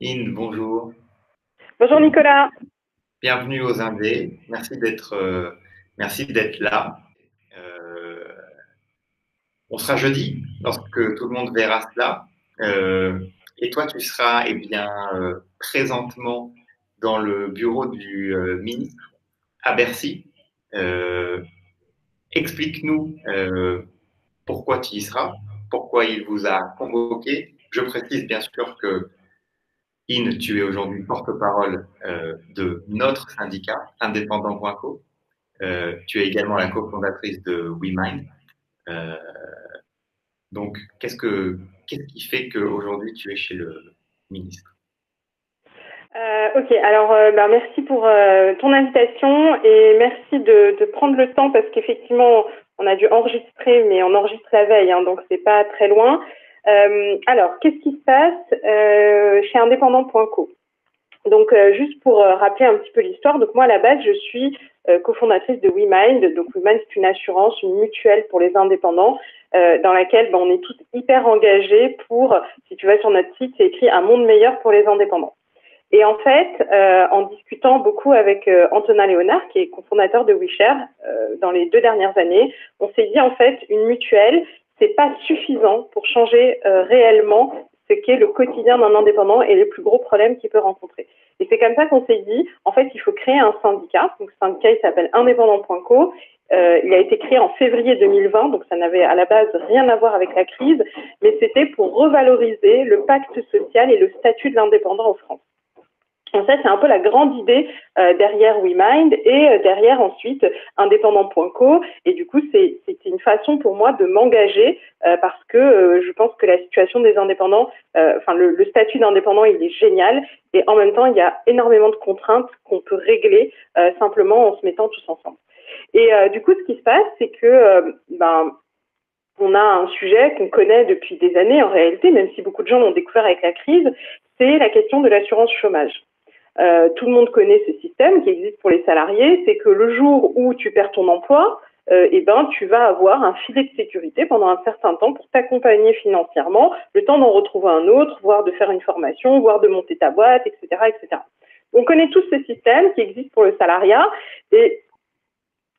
In, bonjour. Bonjour Nicolas. Bienvenue aux Indés. Merci d'être là. Euh, on sera jeudi lorsque tout le monde verra cela. Euh, et toi, tu seras présentement dans le bureau du ministre à Bercy. Euh, Explique-nous pourquoi tu y seras, pourquoi il vous a convoqué. Je précise bien sûr que In, tu es aujourd'hui porte-parole de notre syndicat, indépendant.co. Tu es également la cofondatrice de WeMind. Euh, donc, qu'est-ce qui fait qu'aujourd'hui tu es chez le ministre? Ok, alors merci pour ton invitation et merci de prendre le temps parce qu'effectivement on a dû enregistrer, mais on enregistre la veille, hein, donc c'est pas très loin. Alors, qu'est-ce qui se passe chez indépendant.co? Donc, juste pour rappeler un petit peu l'histoire, donc moi à la base je suis cofondatrice de WeMind. Donc WeMind c'est une assurance, une mutuelle pour les indépendants dans laquelle on est tous hyper engagés pour, si tu vas sur notre site, c'est écrit un monde meilleur pour les indépendants. Et en fait, en discutant beaucoup avec Antonin Léonard, qui est cofondateur de WeShare, dans les 2 dernières années, on s'est dit en fait une mutuelle, c'est pas suffisant pour changer réellement ce qu'est le quotidien d'un indépendant et les plus gros problèmes qu'il peut rencontrer. Et c'est comme ça qu'on s'est dit, en fait, il faut créer un syndicat. Donc, ce syndicat, il s'appelle indépendant.co. Il a été créé en février 2020, donc ça n'avait à la base rien à voir avec la crise, mais c'était pour revaloriser le pacte social et le statut de l'indépendant en France. Donc ça, c'est un peu la grande idée derrière WeMind et derrière ensuite indépendant.co. Et du coup, c'était une façon pour moi de m'engager parce que je pense que la situation des indépendants, le statut d'indépendant, il est génial. Et en même temps, il y a énormément de contraintes qu'on peut régler simplement en se mettant tous ensemble. Et du coup, ce qui se passe, c'est que on a un sujet qu'on connaît depuis des années en réalité, même si beaucoup de gens l'ont découvert avec la crise, c'est la question de l'assurance chômage. Tout le monde connaît ce système qui existe pour les salariés, c'est que le jour où tu perds ton emploi, tu vas avoir un filet de sécurité pendant un certain temps pour t'accompagner financièrement, le temps d'en retrouver un autre, voire de faire une formation, voire de monter ta boîte, etc., etc. On connaît tous ce système qui existe pour le salariat et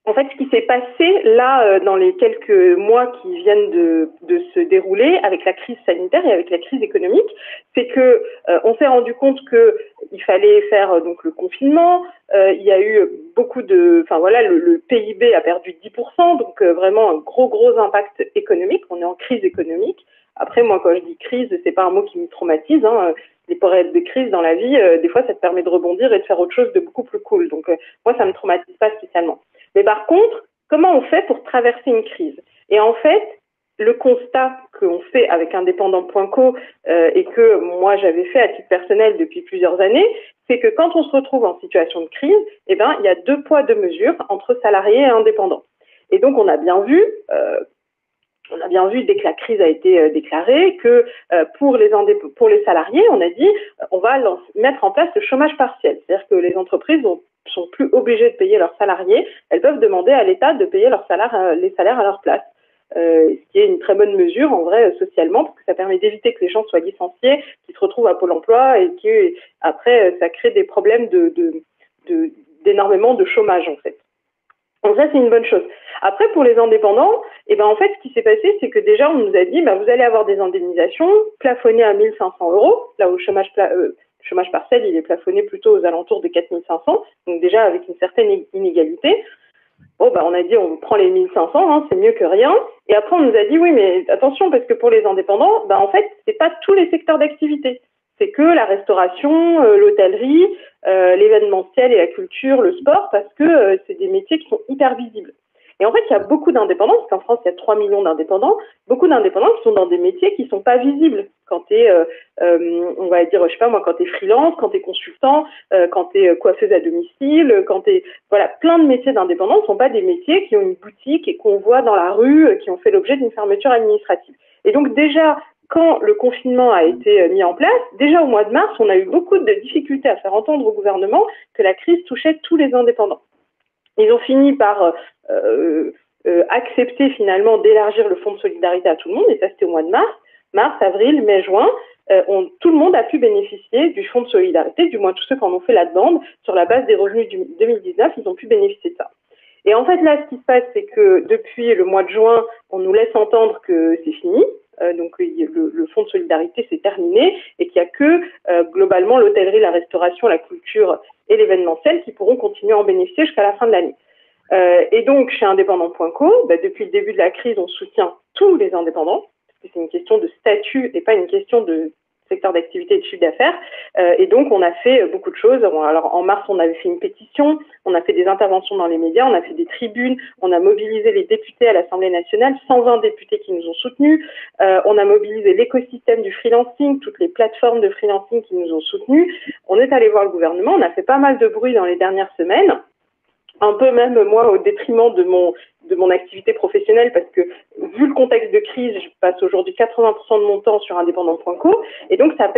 en fait, ce qui s'est passé là dans les quelques mois qui viennent de se dérouler avec la crise sanitaire et avec la crise économique, c'est que on s'est rendu compte que il fallait faire donc le confinement. Il y a eu beaucoup de, enfin voilà, le PIB a perdu 10%, donc vraiment un gros impact économique. On est en crise économique. Après, moi, quand je dis crise, c'est pas un mot qui me traumatise. Hein. Les périodes de crise dans la vie, des fois, ça te permet de rebondir et de faire autre chose de beaucoup plus cool. Donc, moi, ça me traumatise pas spécialement. Mais par contre, comment on fait pour traverser une crise? Et en fait, le constat qu'on fait avec indépendant.co et que moi j'avais fait à titre personnel depuis plusieurs années, c'est que quand on se retrouve en situation de crise, il y a 2 poids 2 mesures entre salariés et indépendants. Et donc on a bien vu dès que la crise a été déclarée que pour les salariés, on a dit on va mettre en place le chômage partiel. C'est-à-dire que les entreprises sont plus obligées de payer leurs salariés, elles peuvent demander à l'État de payer les salaires à leur place. Ce qui est une très bonne mesure en vrai socialement parce que ça permet d'éviter que les gens soient licenciés, qu'ils se retrouvent à Pôle emploi et que après ça crée des problèmes d'énormément de chômage en fait. Donc ça, c'est une bonne chose. Après, pour les indépendants, en fait, ce qui s'est passé, c'est que déjà, on nous a dit, vous allez avoir des indemnisations plafonnées à 1 500 euros, là où le chômage partiel, il est plafonné plutôt aux alentours de 4 500, donc déjà avec une certaine inégalité. Bon, on a dit, on prend les 1 500, hein, c'est mieux que rien. Et après, on nous a dit, oui, mais attention, parce que pour les indépendants, en fait, c'est pas tous les secteurs d'activité. C'est que la restauration, l'hôtellerie, l'événementiel et la culture, le sport, parce que c'est des métiers qui sont hyper visibles. Et en fait, il y a beaucoup d'indépendants, parce qu'en France, il y a 3 millions d'indépendants, beaucoup d'indépendants qui sont dans des métiers qui ne sont pas visibles. Quand tu es, on va dire, je sais pas moi, quand tu es freelance, quand tu es consultant, quand tu es coiffeuse à domicile, quand tu es... Voilà, plein de métiers d'indépendants ne sont pas des métiers qui ont une boutique et qu'on voit dans la rue, qui ont fait l'objet d'une fermeture administrative. Et donc déjà, quand le confinement a été mis en place, déjà au mois de mars, on a eu beaucoup de difficultés à faire entendre au gouvernement que la crise touchait tous les indépendants. Ils ont fini par accepter finalement d'élargir le fonds de solidarité à tout le monde, et ça c'était au mois de mars, avril, mai, juin. tout le monde a pu bénéficier du fonds de solidarité, du moins tous ceux qui en ont fait la demande, sur la base des revenus du 2019, ils ont pu bénéficier de ça. Et en fait, là, ce qui se passe, c'est que depuis le mois de juin, on nous laisse entendre que c'est fini. Donc, le fonds de solidarité, c'est terminé et qu'il n'y a que, globalement, l'hôtellerie, la restauration, la culture et l'événementiel qui pourront continuer à en bénéficier jusqu'à la fin de l'année. Et donc, chez Indépendant.co, depuis le début de la crise, on soutient tous les indépendants, parce que c'est une question de statut et pas une question de secteur d'activité et de chiffre d'affaires. Et donc, on a fait beaucoup de choses. Alors, en mars, on avait fait une pétition, on a fait des interventions dans les médias, on a fait des tribunes, on a mobilisé les députés à l'Assemblée nationale, 120 députés qui nous ont soutenus. On a mobilisé l'écosystème du freelancing, toutes les plateformes de freelancing qui nous ont soutenus. On est allé voir le gouvernement, on a fait pas mal de bruit dans les dernières semaines. Un peu même moi au détriment de mon activité professionnelle parce que vu le contexte de crise, je passe aujourd'hui 80% de mon temps sur Indépendant.co et donc ça a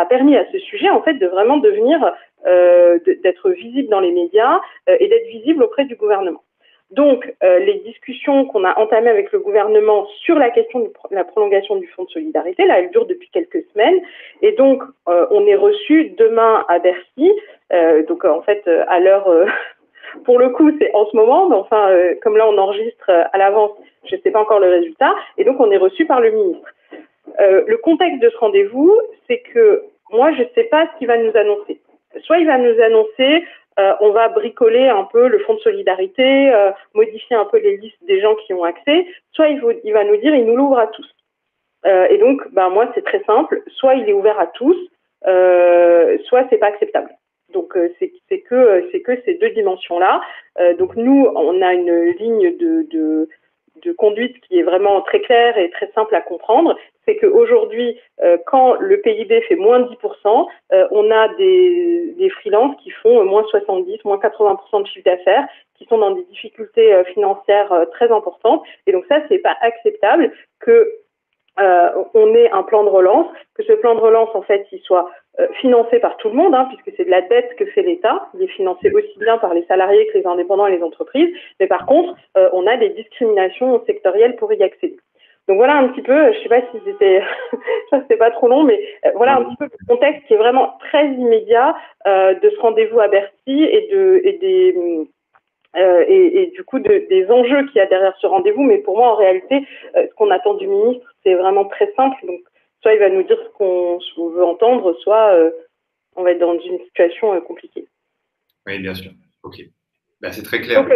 permis à ce sujet en fait de vraiment devenir d'être visible dans les médias et d'être visible auprès du gouvernement. Donc les discussions qu'on a entamées avec le gouvernement sur la question de la prolongation du fonds de solidarité, là elles durent depuis quelques semaines et donc on est reçu demain à Bercy, donc en fait à l'heure pour le coup, c'est en ce moment, mais enfin, comme là, on enregistre à l'avance, je ne sais pas encore le résultat, et donc on est reçu par le ministre. Le contexte de ce rendez-vous, c'est que moi, je ne sais pas ce qu'il va nous annoncer. Soit il va nous annoncer, on va bricoler un peu le fonds de solidarité, modifier un peu les listes des gens qui ont accès, soit il va nous dire, il nous l'ouvre à tous. Et donc, moi, c'est très simple, soit il est ouvert à tous, soit c'est pas acceptable. Donc c'est que ces deux dimensions-là. Donc nous, on a une ligne de conduite qui est vraiment très claire et très simple à comprendre. C'est qu'aujourd'hui, quand le PIB fait moins 10%, on a des freelances qui font moins 70, moins 80% de chiffre d'affaires, qui sont dans des difficultés financières très importantes. Et donc ça, c'est pas acceptable que on ait un plan de relance, que ce plan de relance, en fait, il soit financé par tout le monde, puisque c'est de la dette que fait l'État. Il est financé aussi bien par les salariés que les indépendants et les entreprises. Mais par contre, on a des discriminations sectorielles pour y accéder. Donc voilà un petit peu, je ne sais pas si c'était, ça c'était pas trop long, mais voilà un petit peu le contexte qui est vraiment très immédiat de ce rendez-vous à Bercy et du coup des enjeux qu'il y a derrière ce rendez-vous. Mais pour moi, en réalité, ce qu'on attend du ministre, c'est vraiment très simple. Donc, soit il va nous dire ce qu'on veut entendre, soit on va être dans une situation compliquée. Oui, bien sûr. Ok. C'est très clair. Donc,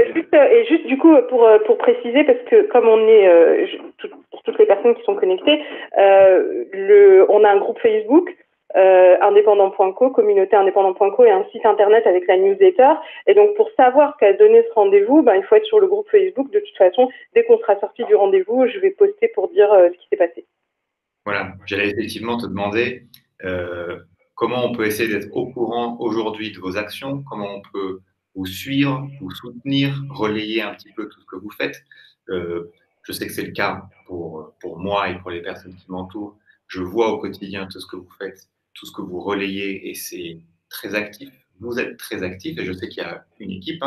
juste du coup, pour préciser, parce que comme on est, pour toutes les personnes qui sont connectées, on a un groupe Facebook, indépendant.co, communauté indépendant.co et un site internet avec la newsletter. Et donc, pour savoir qu'a donné ce rendez-vous, il faut être sur le groupe Facebook. De toute façon, dès qu'on sera sorti du rendez-vous, je vais poster pour dire ce qui s'est passé. Voilà, j'allais effectivement te demander comment on peut essayer d'être au courant aujourd'hui de vos actions, comment on peut vous suivre, vous soutenir, relayer un petit peu tout ce que vous faites. Je sais que c'est le cas pour moi et pour les personnes qui m'entourent. Je vois au quotidien tout ce que vous faites, tout ce que vous relayez et c'est très actif. Vous êtes très actif et je sais qu'il y a une équipe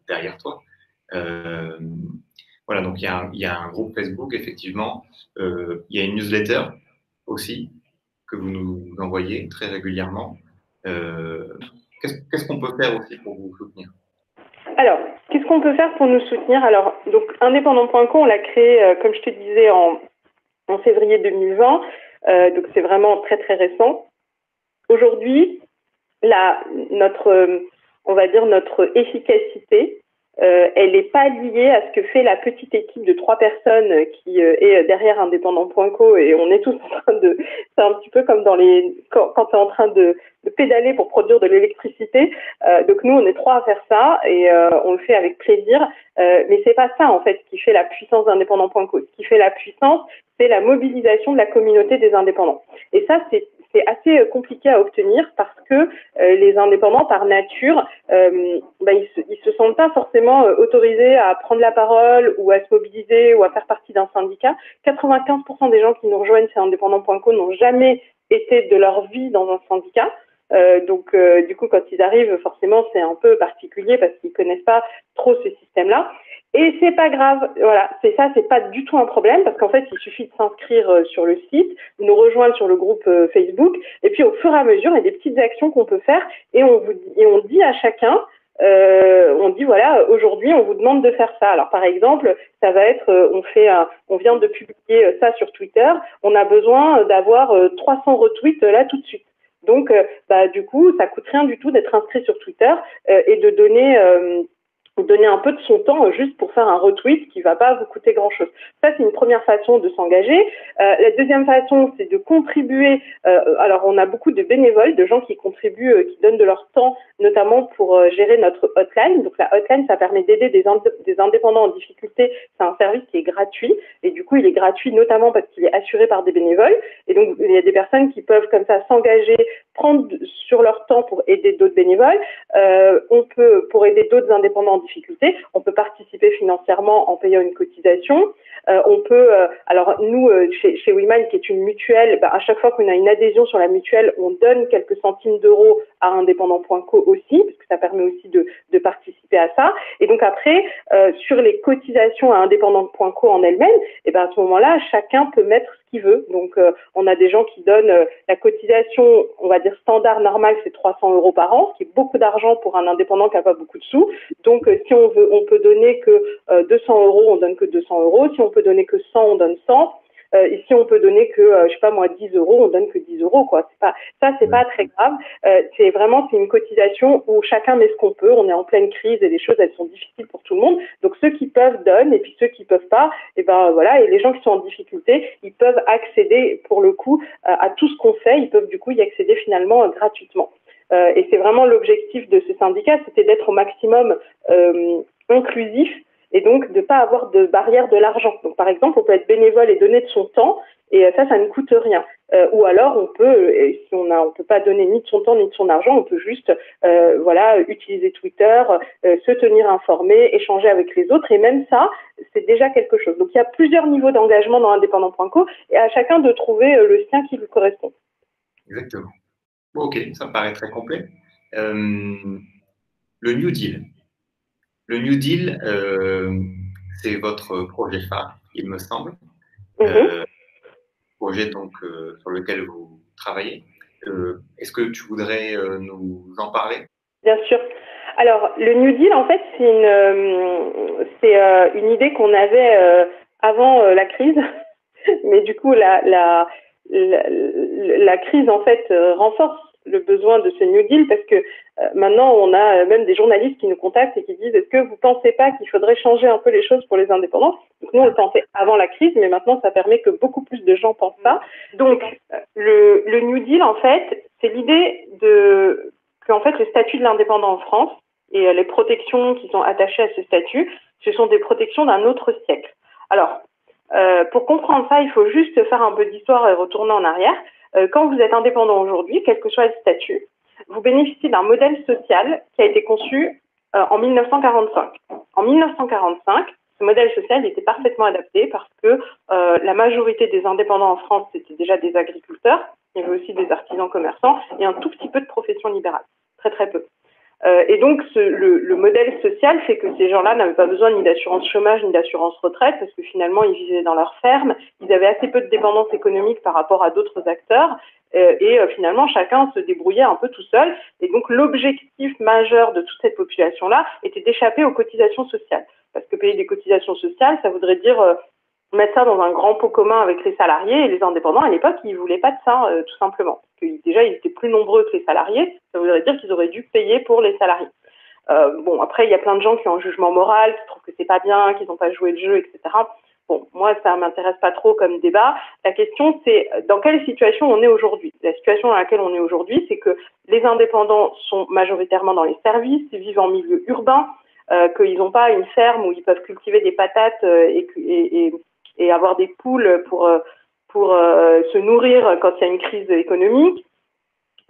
derrière toi. Voilà, donc il y a un groupe Facebook, effectivement. Il y a une newsletter aussi que vous nous envoyez très régulièrement. Qu'est-ce qu'on peut faire aussi pour vous soutenir? Alors, qu'est-ce qu'on peut faire pour nous soutenir? Alors, donc, indépendant.com, on l'a créé, comme je te disais, en février 2020. Donc, c'est vraiment très, très récent. Aujourd'hui, on va dire notre efficacité, elle n'est pas liée à ce que fait la petite équipe de 3 personnes qui est derrière Indépendant.co et on est tous en train de, c'est un petit peu comme quand tu es en train de pédaler pour produire de l'électricité. Donc nous, on est 3 à faire ça et on le fait avec plaisir. Mais c'est pas ça en fait qui fait la puissance d'Indépendant.co. Ce qui fait la puissance, c'est la mobilisation de la communauté des indépendants. Et ça, c'est assez compliqué à obtenir parce que les indépendants, par nature, ils se sentent pas forcément autorisés à prendre la parole ou à se mobiliser ou à faire partie d'un syndicat. 95% des gens qui nous rejoignent sur indépendant.co n'ont jamais été de leur vie dans un syndicat. Donc, du coup, quand ils arrivent, forcément, c'est un peu particulier parce qu'ils connaissent pas trop ce système-là. Et c'est pas grave, voilà, c'est pas du tout un problème parce qu'en fait, il suffit de s'inscrire sur le site, de nous rejoindre sur le groupe Facebook, et puis au fur et à mesure, il y a des petites actions qu'on peut faire et on dit à chacun, on dit voilà, aujourd'hui, on vous demande de faire ça. Alors par exemple, ça va être, on vient de publier ça sur Twitter, on a besoin d'avoir 300 retweets là tout de suite. Donc, du coup, ça coûte rien du tout d'être inscrit sur Twitter et de donner un peu de son temps juste pour faire un retweet qui va pas vous coûter grand-chose. Ça, c'est une première façon de s'engager. La deuxième façon, c'est de contribuer. Alors, on a beaucoup de bénévoles, de gens qui contribuent, qui donnent de leur temps, notamment pour gérer notre hotline. Donc, la hotline, ça permet d'aider des indépendants en difficulté. C'est un service qui est gratuit. Et du coup, il est gratuit notamment parce qu'il est assuré par des bénévoles. Et donc, il y a des personnes qui peuvent comme ça s'engager, prendre sur leur temps pour aider d'autres bénévoles. On peut, pour aider d'autres indépendants en difficulté, on peut participer financièrement en payant une cotisation. On peut, alors nous, chez WeMind, qui est une mutuelle, à chaque fois qu'on a une adhésion sur la mutuelle, on donne quelques centimes d'euros à indépendant.co aussi, parce que ça permet aussi de participer à ça. Et donc après, sur les cotisations à indépendant.co en elles-mêmes, et à ce moment-là, chacun peut mettre ce qu'il veut. Donc on a des gens qui donnent la cotisation, on va dire standard normale, c'est 300 euros par an, ce qui est beaucoup d'argent pour un indépendant qui n'a pas beaucoup de sous. Donc si on veut, on peut donner que 200 euros, on donne que 200 euros. Si on peut donner que 100, on donne 100. Et si on peut donner que, je sais pas moi, 10 euros, on donne que 10 euros, quoi. C'est pas très grave. C'est une cotisation où chacun met ce qu'on peut. On est en pleine crise et les choses, elles sont difficiles pour tout le monde. Donc, ceux qui peuvent donnent et puis ceux qui peuvent pas, voilà. Et les gens qui sont en difficulté, ils peuvent accéder, pour le coup, à tout ce qu'on fait. Ils peuvent, du coup, y accéder finalement gratuitement. Et c'est vraiment l'objectif de ce syndicat, c'était d'être au maximum inclusif et donc de ne pas avoir de barrière de l'argent. Donc par exemple, on peut être bénévole et donner de son temps, et ça ne coûte rien. Ou alors on peut, si on peut pas donner ni de son temps ni de son argent, on peut juste utiliser Twitter, se tenir informé, échanger avec les autres, et même ça, c'est déjà quelque chose. Donc il y a plusieurs niveaux d'engagement dans indépendant.co, et à chacun de trouver le sien qui lui correspond. Exactement. Ok, ça me paraît très complet. Le New Deal. Le New Deal, c'est votre projet phare, il me semble. Projet donc sur lequel vous travaillez. Est-ce que tu voudrais nous en parler? Bien sûr. Alors, le New Deal, en fait, c'est une idée qu'on avait avant la crise, mais du coup, la crise, en fait, renforce le besoin de ce New Deal parce que maintenant, on a même des journalistes qui nous contactent et qui disent est-ce que vous ne pensez pas qu'il faudrait changer un peu les choses pour les indépendants? Donc nous, on le pensait avant la crise, mais maintenant, ça permet que beaucoup plus de gens pensent ça. Donc, le New Deal, en fait, c'est l'idée qu'en fait, le statut de l'indépendant en France et les protections qui sont attachées à ce statut, ce sont des protections d'un autre siècle. Alors, pour comprendre ça, il faut juste faire un peu d'histoire et retourner en arrière. Quand vous êtes indépendant aujourd'hui, quel que soit le statut, vous bénéficiez d'un modèle social qui a été conçu en 1945. En 1945, ce modèle social était parfaitement adapté parce que la majorité des indépendants en France, c'était déjà des agriculteurs, il y avait aussi des artisans commerçants et un tout petit peu de professions libérales, très très peu. Et donc, le modèle social fait que ces gens-là n'avaient pas besoin ni d'assurance chômage ni d'assurance retraite parce que finalement, ils vivaient dans leur ferme, ils avaient assez peu de dépendance économique par rapport à d'autres acteurs et finalement, chacun se débrouillait un peu tout seul. Et donc, l'objectif majeur de toute cette population-là était d'échapper aux cotisations sociales. Parce que payer des cotisations sociales, ça voudrait dire mettre ça dans un grand pot commun avec les salariés et les indépendants. À l'époque, ils voulaient pas de ça, tout simplement. Parce que déjà, ils étaient plus nombreux que les salariés. Ça voudrait dire qu'ils auraient dû payer pour les salariés. Bon, après, il y a plein de gens qui ont un jugement moral, qui trouvent que c'est pas bien, qu'ils n'ont pas joué le jeu, etc. Bon, moi, ça m'intéresse pas trop comme débat. La question, c'est dans quelle situation on est aujourd'hui. La situation dans laquelle on est aujourd'hui, c'est que les indépendants sont majoritairement dans les services, ils vivent en milieu urbain, qu'ils n'ont pas une ferme où ils peuvent cultiver des patates et avoir des poules pour se nourrir quand il y a une crise économique.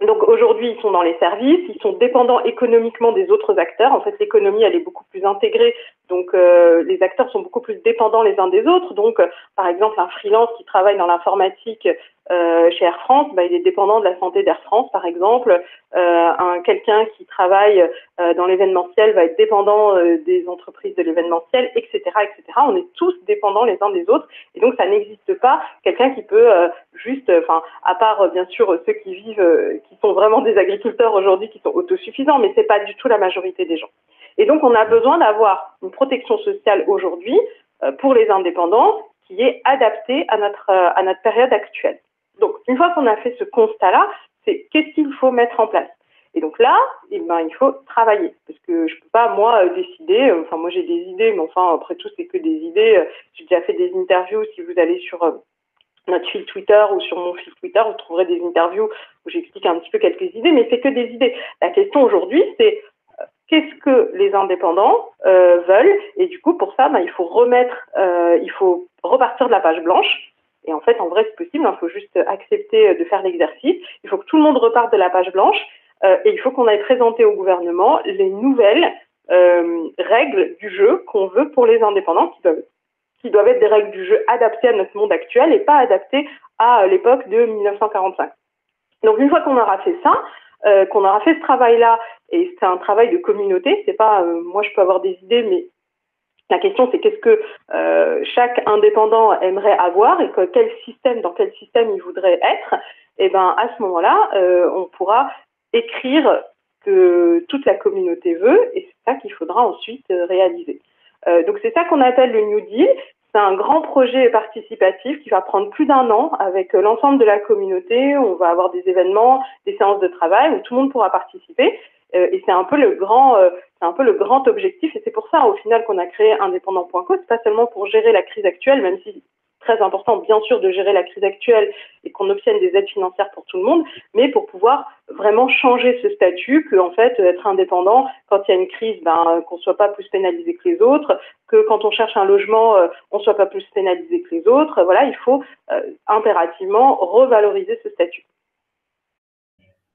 Donc aujourd'hui, ils sont dans les services, ils sont dépendants économiquement des autres acteurs. En fait, l'économie, elle est beaucoup plus intégrée, donc les acteurs sont beaucoup plus dépendants les uns des autres. Donc, par exemple, un freelance qui travaille dans l'informatique chez Air France, il est dépendant de la santé d'Air France, par exemple. Quelqu'un qui travaille dans l'événementiel va être dépendant des entreprises de l'événementiel, etc., etc. On est tous dépendants les uns des autres, et donc ça n'existe pas quelqu'un qui peut à part bien sûr ceux qui vivent, qui sont vraiment des agriculteurs aujourd'hui, qui sont autosuffisants, mais c'est pas du tout la majorité des gens. Et donc on a besoin d'avoir une protection sociale aujourd'hui pour les indépendants qui est adaptée à notre période actuelle. Donc, une fois qu'on a fait ce constat-là, c'est qu'est-ce qu'il faut mettre en place. Et donc là, il faut travailler. Parce que je peux pas, moi, décider. Moi, j'ai des idées, mais après tout, c'est que des idées. J'ai déjà fait des interviews. Si vous allez sur notre fil Twitter ou sur mon fil Twitter, vous trouverez des interviews où j'explique un petit peu quelques idées, mais c'est que des idées. La question aujourd'hui, c'est qu'est-ce que les indépendants veulent. Et du coup, pour ça, il faut repartir de la page blanche. Et en fait, en vrai, c'est possible. Il faut juste accepter de faire l'exercice. Il faut que tout le monde reparte de la page blanche. Et il faut qu'on aille présenter au gouvernement les nouvelles règles du jeu qu'on veut pour les indépendants, qui doivent être des règles du jeu adaptées à notre monde actuel et pas adaptées à l'époque de 1945. Donc, une fois qu'on aura fait ça, qu'on aura fait ce travail-là, et c'est un travail de communauté, c'est pas moi je peux avoir des idées, mais la question, c'est qu'est-ce que chaque indépendant aimerait avoir et dans quel système il voudrait être. Et à ce moment-là, on pourra écrire que toute la communauté veut, et c'est ça qu'il faudra ensuite réaliser. Donc c'est ça qu'on appelle le New Deal. C'est un grand projet participatif qui va prendre plus d'1 an avec l'ensemble de la communauté. On va avoir des événements, des séances de travail où tout le monde pourra participer. Et c'est un peu le grand objectif, et c'est pour ça au final qu'on a créé indépendant.co. C'est pas seulement pour gérer la crise actuelle, même si c'est très important bien sûr de gérer la crise actuelle et qu'on obtienne des aides financières pour tout le monde, mais pour pouvoir vraiment changer ce statut, que en fait être indépendant quand il y a une crise, qu'on soit pas plus pénalisé que les autres, que quand on cherche un logement, on soit pas plus pénalisé que les autres. Voilà, il faut impérativement revaloriser ce statut.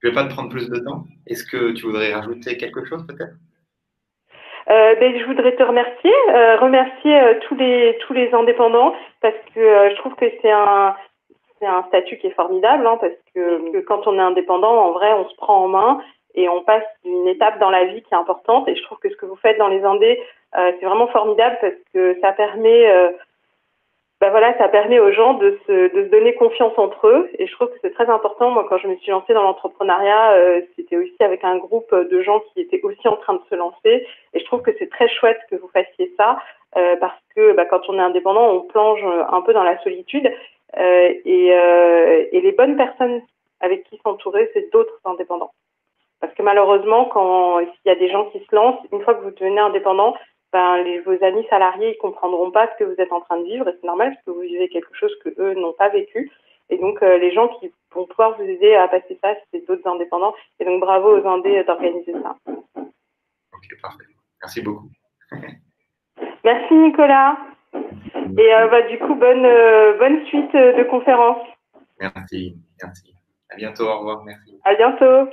Je ne vais pas te prendre plus de temps. Est-ce que tu voudrais rajouter quelque chose peut-être? Je voudrais te remercier tous les indépendants, parce que je trouve que c'est un statut qui est formidable, parce que quand on est indépendant, en vrai, on se prend en main et on passe une étape dans la vie qui est importante. Et je trouve que ce que vous faites dans les indés, c'est vraiment formidable, parce que ça permet aux gens de se donner confiance entre eux, et je trouve que c'est très important. Moi, quand je me suis lancée dans l'entrepreneuriat, c'était aussi avec un groupe de gens qui étaient aussi en train de se lancer, et je trouve que c'est très chouette que vous fassiez ça, parce que quand on est indépendant, on plonge un peu dans la solitude, et les bonnes personnes avec qui s'entourer, c'est d'autres indépendants. Parce que malheureusement, s'il y a des gens qui se lancent, une fois que vous devenez indépendant, vos amis salariés ne comprendront pas ce que vous êtes en train de vivre, et c'est normal parce que vous vivez quelque chose que eux n'ont pas vécu. Et donc les gens qui vont pouvoir vous aider à passer ça, c'est d'autres indépendants. Et donc bravo aux indés d'organiser ça. Ok, parfait. Merci beaucoup. Merci Nicolas. Et du coup, bonne suite de conférence. Merci. À bientôt, au revoir, merci. À bientôt.